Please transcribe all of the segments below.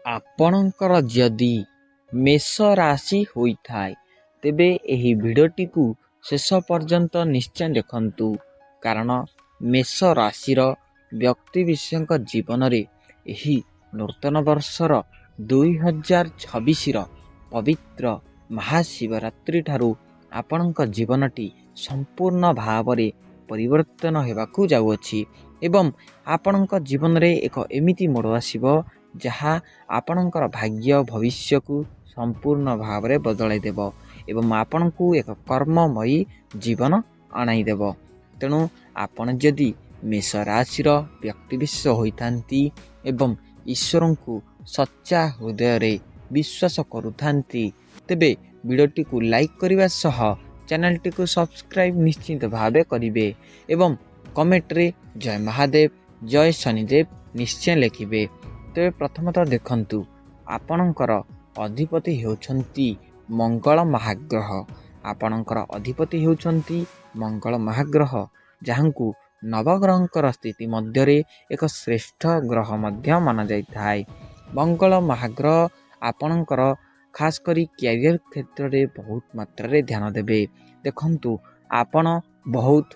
ଆପଣଙ୍କର ଯଦି ମେଷ ରାଶି ହୋଇଥାଏ ତେବେ ଏହି ଭିଡ଼ିଓଟିକୁ ଶେଷ ପର୍ଯ୍ୟନ୍ତ ନିଶ୍ଚୟ ଦେଖନ୍ତୁ, କାରଣ ମେଷ ରାଶିର ବ୍ୟକ୍ତିବିଶେଷଙ୍କ ଜୀବନରେ ଏହି ନୂତନ ବର୍ଷର 2026ର ପବିତ୍ର ମହାଶିବରାତ୍ରି ଠାରୁ ଆପଣଙ୍କ ଜୀବନଟି ସମ୍ପୂର୍ଣ୍ଣ ଭାବରେ ପରିବର୍ତ୍ତନ ହେବାକୁ ଯାଉଅଛି ଏବଂ ଆପଣଙ୍କ ଜୀବନରେ ଏକ ଏମିତି ମୋଡ଼ ଆସିବ ଯାହା ଆପଣଙ୍କର ଭାଗ୍ୟ ଭବିଷ୍ୟକୁ ସମ୍ପୂର୍ଣ୍ଣ ଭାବରେ ବଦଳାଇ ଦେବ ଏବଂ ଆପଣଙ୍କୁ ଏକ କର୍ମମୟୀ ଜୀବନ ଅଣାଇଦେବ। ତେଣୁ ଆପଣ ଯଦି ମେଷ ରାଶିର ବ୍ୟକ୍ତିବିଶେଷ ହୋଇଥାନ୍ତି ଏବଂ ଈଶ୍ୱରଙ୍କୁ ସଚ୍ଚା ହୃଦୟରେ ବିଶ୍ୱାସ କରୁଥାନ୍ତି, ତେବେ ଭିଡ଼ିଓଟିକୁ ଲାଇକ୍ କରିବା ସହ ଚ୍ୟାନେଲଟିକୁ ସବସ୍କ୍ରାଇବ୍ ନିଶ୍ଚିତ ଭାବେ କରିବେ ଏବଂ କମେଣ୍ଟରେ ଜୟ ମହାଦେବ ଜୟ ଶନିଦେବ ନିଶ୍ଚୟ ଲେଖିବେ। ତେବେ ପ୍ରଥମତଃ ଦେଖନ୍ତୁ, ଆପଣଙ୍କର ଅଧିପତି ହେଉଛନ୍ତି ମଙ୍ଗଳ ମହାଗ୍ରହ। ଆପଣଙ୍କର ଅଧିପତି ହେଉଛନ୍ତି ମଙ୍ଗଳ ମହାଗ୍ରହ, ଯାହାଙ୍କୁ ନବଗ୍ରହଙ୍କର ସ୍ଥିତି ମଧ୍ୟରେ ଏକ ଶ୍ରେଷ୍ଠ ଗ୍ରହ ମଧ୍ୟ ମନାଯାଇଥାଏ। ମଙ୍ଗଳ ମହାଗ୍ରହ ଆପଣଙ୍କର ଖାସ୍ କରି କ୍ୟାରିୟର କ୍ଷେତ୍ରରେ ବହୁତ ମାତ୍ରାରେ ଧ୍ୟାନ ଦେବେ। ଦେଖନ୍ତୁ, ଆପଣ ବହୁତ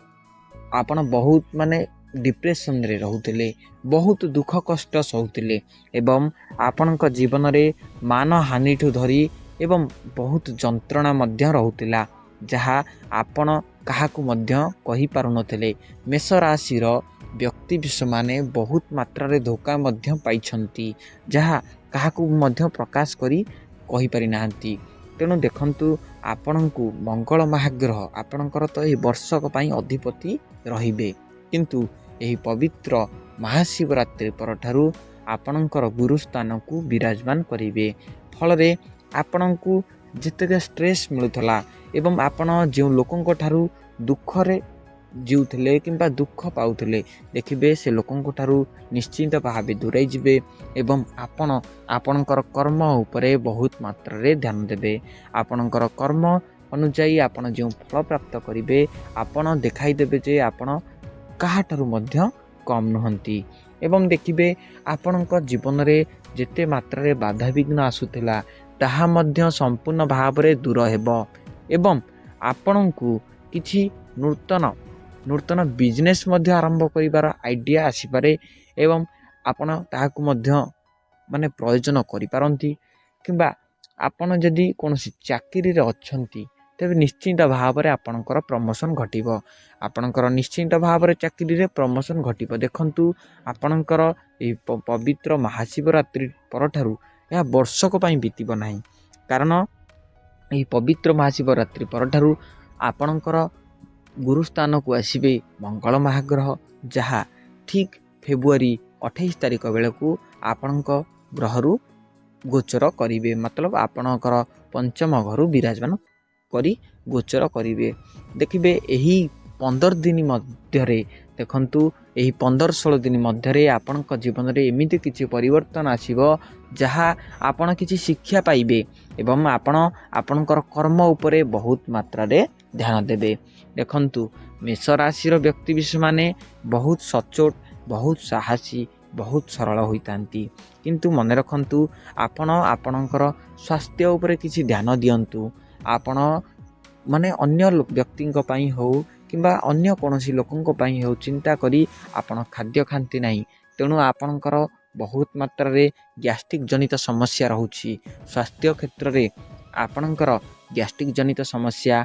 ଡିପ୍ରେସନରେ ରହୁଥିଲେ, ବହୁତ ଦୁଃଖ କଷ୍ଟ ସହୁଥିଲେ ଏବଂ ଆପଣଙ୍କ ଜୀବନରେ ମାନହାନିଠୁ ଧରି ଏବଂ ବହୁତ ଯନ୍ତ୍ରଣା ମଧ୍ୟ ରହୁଥିଲା, ଯାହା ଆପଣ କାହାକୁ ମଧ୍ୟ କହିପାରୁନଥିଲେ। ମେଷ ରାଶିର ବ୍ୟକ୍ତିବିଶେଷମାନେ ବହୁତ ମାତ୍ରାରେ ଧୋକା ମଧ୍ୟ ପାଇଛନ୍ତି, ଯାହା କାହାକୁ ମଧ୍ୟ ପ୍ରକାଶ କରି କହିପାରିନାହାନ୍ତି। ତେଣୁ ଦେଖନ୍ତୁ, ଆପଣଙ୍କୁ ମଙ୍ଗଳ ମହାଗ୍ରହ ଆପଣଙ୍କର ତ ଏହି ବର୍ଷକ ପାଇଁ ଅଧିପତି ରହିବେ, କିନ୍ତୁ ଏହି ପବିତ୍ର ମହାଶିବରାତ୍ରି ପରଠାରୁ ଆପଣଙ୍କର ଗୁରୁସ୍ଥାନକୁ ବିରାଜମାନ କରିବେ। ଫଳରେ ଆପଣଙ୍କୁ ଯେତେକ ଷ୍ଟ୍ରେସ୍ ମିଳୁଥିଲା ଏବଂ ଆପଣ ଯେଉଁ ଲୋକଙ୍କ ଠାରୁ ଦୁଃଖରେ ଜିଉଥିଲେ କିମ୍ବା ଦୁଃଖ ପାଉଥିଲେ, ଦେଖିବେ ସେ ଲୋକଙ୍କ ଠାରୁ ନିଶ୍ଚିତ ଭାବେ ଦୂରେଇ ଯିବେ ଏବଂ ଆପଣ ଆପଣଙ୍କର କର୍ମ ଉପରେ ବହୁତ ମାତ୍ରାରେ ଧ୍ୟାନ ଦେବେ। ଆପଣଙ୍କର କର୍ମ ଅନୁଯାୟୀ ଆପଣ ଯେଉଁ ଫଳ ପ୍ରାପ୍ତ କରିବେ, ଆପଣ ଦେଖାଇଦେବେ ଯେ ଆପଣ କାହାଠାରୁ ମଧ୍ୟ କମ୍ ନୁହନ୍ତି ଏବଂ ଦେଖିବେ ଆପଣଙ୍କ ଜୀବନରେ ଯେତେ ମାତ୍ରାରେ ବାଧାବିଘ୍ନ ଆସୁଥିଲା ତାହା ମଧ୍ୟ ସମ୍ପୂର୍ଣ୍ଣ ଭାବରେ ଦୂର ହେବ ଏବଂ ଆପଣଙ୍କୁ କିଛି ନୂତନ ବିଜନେସ୍ ମଧ୍ୟ ଆରମ୍ଭ କରିବାର ଆଇଡ଼ିଆ ଆସିପାରେ ଏବଂ ଆପଣ ତାହାକୁ ମଧ୍ୟ ପ୍ରୟୋଜନ କରିପାରନ୍ତି। କିମ୍ବା ଆପଣ ଯଦି କୌଣସି ଚାକିରିରେ ଅଛନ୍ତି, ତେବେ ନିଶ୍ଚିତ ଭାବରେ ଆପଣଙ୍କର ପ୍ରମୋସନ୍ ଘଟିବ। ଆପଣଙ୍କର ନିଶ୍ଚିତ ଭାବରେ ଚାକିରିରେ ପ୍ରମୋସନ୍ ଘଟିବ। ଦେଖନ୍ତୁ, ଆପଣଙ୍କର ଏହି ପବିତ୍ର ମହାଶିବରାତ୍ରି ପରଠାରୁ ଏହା ବର୍ଷକ ପାଇଁ ବିତିବ ନାହିଁ, କାରଣ ଏହି ପବିତ୍ର ମହାଶିବରାତ୍ରି ପରଠାରୁ ଆପଣଙ୍କର ଗୁରୁସ୍ଥାନକୁ ଆସିବେ ମଙ୍ଗଳ ମହାଗ୍ରହ, ଯାହା ଠିକ୍ ଫେବୃଆରୀ 28 ତାରିଖ ବେଳକୁ ଆପଣଙ୍କ ଗ୍ରହରୁ ଗୋଚର କରିବେ, ମତଲବ ଆପଣଙ୍କର ପଞ୍ଚମ ଘରୁ ବିରାଜମାନ କରି ଗୋଚର କରିବେ। ଦେଖିବେ ଏହି 15 ଦିନ ମଧ୍ୟରେ, ଦେଖନ୍ତୁ ଏହି 15-16 ଦିନ ମଧ୍ୟରେ ଆପଣଙ୍କ ଜୀବନରେ ଏମିତି କିଛି ପରିବର୍ତ୍ତନ ଆସିବ ଯାହା ଆପଣ କିଛି ଶିକ୍ଷା ପାଇବେ ଏବଂ ଆପଣ ଆପଣଙ୍କର କର୍ମ ଉପରେ ବହୁତ ମାତ୍ରାରେ ଧ୍ୟାନ ଦେବେ। ଦେଖନ୍ତୁ, ମେଷ ରାଶିର ବ୍ୟକ୍ତିବିଶେଷମାନେ ବହୁତ ସଚ୍ଚୋଟ, ବହୁତ ସାହସୀ, ବହୁତ ସରଳ ହୋଇଥାନ୍ତି, କିନ୍ତୁ ମନେ ରଖନ୍ତୁ, ଆପଣ ଆପଣଙ୍କର ସ୍ୱାସ୍ଥ୍ୟ ଉପରେ କିଛି ଧ୍ୟାନ ଦିଅନ୍ତୁ। ଆପଣ ଅନ୍ୟ ବ୍ୟକ୍ତିଙ୍କ ପାଇଁ ହେଉ କିମ୍ବା ଅନ୍ୟ କୌଣସି ଲୋକଙ୍କ ପାଇଁ ହେଉ ଚିନ୍ତା କରି ଆପଣ ଖାଦ୍ୟ ଖାଆନ୍ତି ନାହିଁ। ତେଣୁ ଆପଣଙ୍କର ବହୁତ ମାତ୍ରାରେ ଗ୍ୟାଷ୍ଟ୍ରିକ୍ ଜନିତ ସମସ୍ୟା ରହୁଛି। ସ୍ୱାସ୍ଥ୍ୟ କ୍ଷେତ୍ରରେ ଆପଣଙ୍କର ଗ୍ୟାଷ୍ଟ୍ରିକ୍ ଜନିତ ସମସ୍ୟା,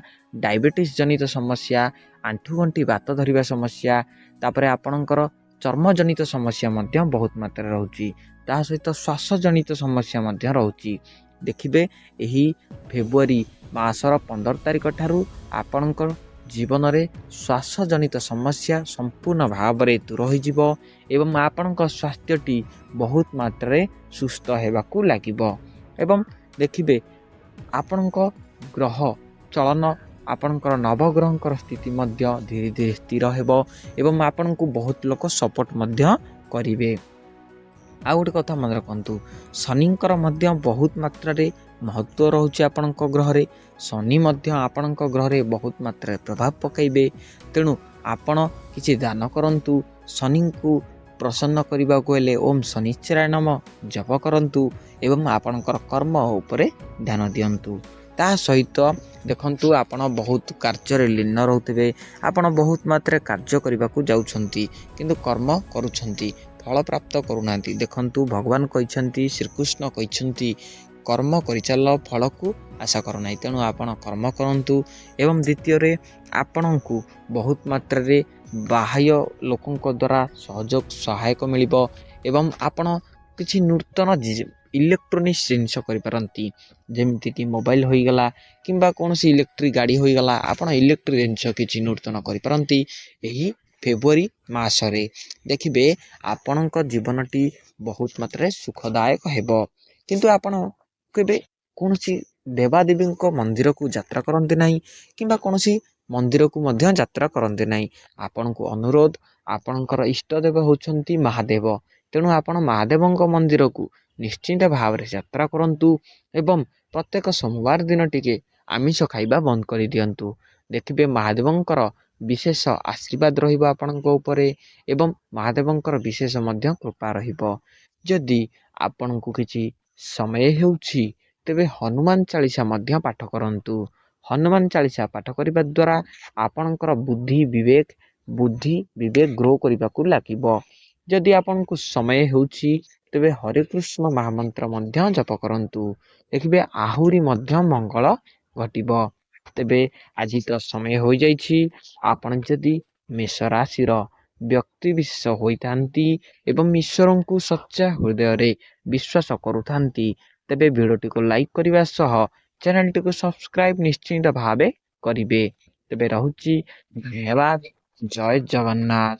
ଡାଇବେଟିସ୍ ଜନିତ ସମସ୍ୟା, ଆଣ୍ଠୁଗଣ୍ଠି ବାତ ଧରିବା ସମସ୍ୟା, ତାପରେ ଆପଣଙ୍କର ଚର୍ମ ଜନିତ ସମସ୍ୟା ମଧ୍ୟ ବହୁତ ମାତ୍ରାରେ ରହୁଛି। ତା ସହିତ ଶ୍ୱାସ ଜନିତ ସମସ୍ୟା ମଧ୍ୟ ରହୁଛି। ଦେଖିବେ ଏହି ଫେବୃଆରୀ ମାସର 15 ତାରିଖ ଠାରୁ ଆପଣଙ୍କ ଜୀବନରେ ଶ୍ୱାସ ଜନିତ ସମସ୍ୟା ସମ୍ପୂର୍ଣ୍ଣ ଭାବରେ ଦୂର ହୋଇଯିବ ଏବଂ ଆପଣଙ୍କ ସ୍ୱାସ୍ଥ୍ୟଟି ବହୁତ ମାତ୍ରାରେ ସୁସ୍ଥ ହେବାକୁ ଲାଗିବ ଏବଂ ଦେଖିବେ ଆପଣଙ୍କ ଗ୍ରହ ଚଳନ, ଆପଣଙ୍କର ନବଗ୍ରହଙ୍କର ସ୍ଥିତି ମଧ୍ୟ ଧୀରେ ଧୀରେ ସ୍ଥିର ହେବ ଏବଂ ଆପଣଙ୍କୁ ବହୁତ ଲୋକ ସପୋର୍ଟ ମଧ୍ୟ କରିବେ। ଆଉ ଗୋଟେ କଥା ମନେ ରଖନ୍ତୁ, ଶନିଙ୍କର ମଧ୍ୟ ବହୁତ ମାତ୍ରାରେ ମହତ୍ତ୍ୱ ରହୁଛି ଆପଣଙ୍କ ଗ୍ରହରେ। ଶନି ମଧ୍ୟ ଆପଣଙ୍କ ଗ୍ରହରେ ବହୁତ ମାତ୍ରାରେ ପ୍ରଭାବ ପକାଇବେ। ତେଣୁ ଆପଣ କିଛି ଦାନ କରନ୍ତୁ, ଶନିଙ୍କୁ ପ୍ରସନ୍ନ କରିବାକୁ ହେଲେ ଓମ୍ ଶନିଶ୍ଚରାୟ ନମ ଜପ କରନ୍ତୁ ଏବଂ ଆପଣଙ୍କର କର୍ମ ଉପରେ ଧ୍ୟାନ ଦିଅନ୍ତୁ। ତା ସହିତ ଦେଖନ୍ତୁ ଆପଣ ବହୁତ କାର୍ଯ୍ୟରେ ଲୀନ ରହୁଥିବେ, ଆପଣ ବହୁତ ମାତ୍ରାରେ କାର୍ଯ୍ୟ କରିବାକୁ ଯାଉଛନ୍ତି କିନ୍ତୁ କର୍ମ କରୁଛନ୍ତି, ଫଳ ପ୍ରାପ୍ତ କରୁନାହାନ୍ତି। ଦେଖନ୍ତୁ ଭଗବାନ କହିଛନ୍ତି, ଶ୍ରୀକୃଷ୍ଣ କହିଛନ୍ତି କର୍ମ କରିଚାଲ ଫଳକୁ ଆଶା କର ନାହିଁ। ତେଣୁ ଆପଣ କର୍ମ କରନ୍ତୁ ଏବଂ ଦ୍ୱିତୀୟରେ ଆପଣଙ୍କୁ ବହୁତ ମାତ୍ରାରେ ବାହ୍ୟ ଲୋକଙ୍କ ଦ୍ୱାରା ସହଯୋଗ ସହାୟକ ମିଳିବ ଏବଂ ଆପଣ କିଛି ନୂତନ ଇଲେକ୍ଟ୍ରୋନିକ୍ସ ଜିନିଷ କରିପାରନ୍ତି, ଯେମିତିକି ମୋବାଇଲ ହୋଇଗଲା କିମ୍ବା କୌଣସି ଇଲେକ୍ଟ୍ରିକ୍ ଗାଡ଼ି ହୋଇଗଲା। ଆପଣ ଇଲେକ୍ଟ୍ରିକ୍ ଜିନିଷ କିଛି ନୂତନ କରିପାରନ୍ତି ଏହି ଫେବୃଆରୀ ମାସରେ। ଦେଖିବେ ଆପଣଙ୍କ ଜୀବନଟି ବହୁତ ମାତ୍ରାରେ ସୁଖଦାୟକ ହେବ। କିନ୍ତୁ ଆପଣ କେବେ କୌଣସି ଦେବାଦେବୀଙ୍କ ମନ୍ଦିରକୁ ଯାତ୍ରା କରନ୍ତି ନାହିଁ କିମ୍ବା କୌଣସି ମନ୍ଦିରକୁ ମଧ୍ୟ ଯାତ୍ରା କରନ୍ତି ନାହିଁ। ଆପଣଙ୍କୁ ଅନୁରୋଧ, ଆପଣଙ୍କର ଇଷ୍ଟଦେବ ହେଉଛନ୍ତି ମହାଦେବ। ତେଣୁ ଆପଣ ମହାଦେବଙ୍କ ମନ୍ଦିରକୁ ନିଶ୍ଚିନ୍ତ ଭାବରେ ଯାତ୍ରା କରନ୍ତୁ ଏବଂ ପ୍ରତ୍ୟେକ ସୋମବାର ଦିନ ଟିକେ ଆମିଷ ଖାଇବା ବନ୍ଦ କରିଦିଅନ୍ତୁ। ଦେଖିବେ ମହାଦେବଙ୍କର ବିଶେଷ ଆଶୀର୍ବାଦ ରହିବ ଆପଣଙ୍କ ଉପରେ ଏବଂ ମହାଦେବଙ୍କର ବିଶେଷ ମଧ୍ୟ କୃପା ରହିବ। ଯଦି ଆପଣଙ୍କୁ କିଛି ସମୟ ହେଉଛି ତେବେ ହନୁମାନ ଚାଳିଶା ମଧ୍ୟ ପାଠ କରନ୍ତୁ। ହନୁମାନ ଚାଳିଶା ପାଠ କରିବା ଦ୍ୱାରା ଆପଣଙ୍କର ବୁଦ୍ଧି ବିବେକ ଗ୍ରୋ କରିବାକୁ ଲାଗିବ। ଯଦି ଆପଣଙ୍କୁ ସମୟ ହେଉଛି ତେବେ ହରେକୃଷ୍ଣ ମହାମନ୍ତ୍ର ମଧ୍ୟ ଜପ କରନ୍ତୁ, ଦେଖିବେ ଆହୁରି ମଧ୍ୟ ମଙ୍ଗଳ ଘଟିବ। ତେବେ ଆଜି ତ ସମୟ ହୋଇଯାଇଛି। ଆପଣ ଯଦି ମେଷ ରାଶିର ବ୍ୟକ୍ତି ବିଶେଷ ହୋଇଥାନ୍ତି ଏବଂ ଈଶ୍ୱରଙ୍କୁ ସଚ୍ଚା ହୃଦୟରେ ବିଶ୍ୱାସ କରୁଥାନ୍ତି, ତେବେ ଭିଡ଼ିଓଟିକୁ ଲାଇକ୍ କରିବା ସହ ଚ୍ୟାନେଲଟିକୁ ସବସ୍କ୍ରାଇବ ନିଶ୍ଚିତ ଭାବେ କରିବେ। ତେବେ ରହୁଛି, ଧନ୍ୟବାଦ। ଜୟ ଜଗନ୍ନାଥ।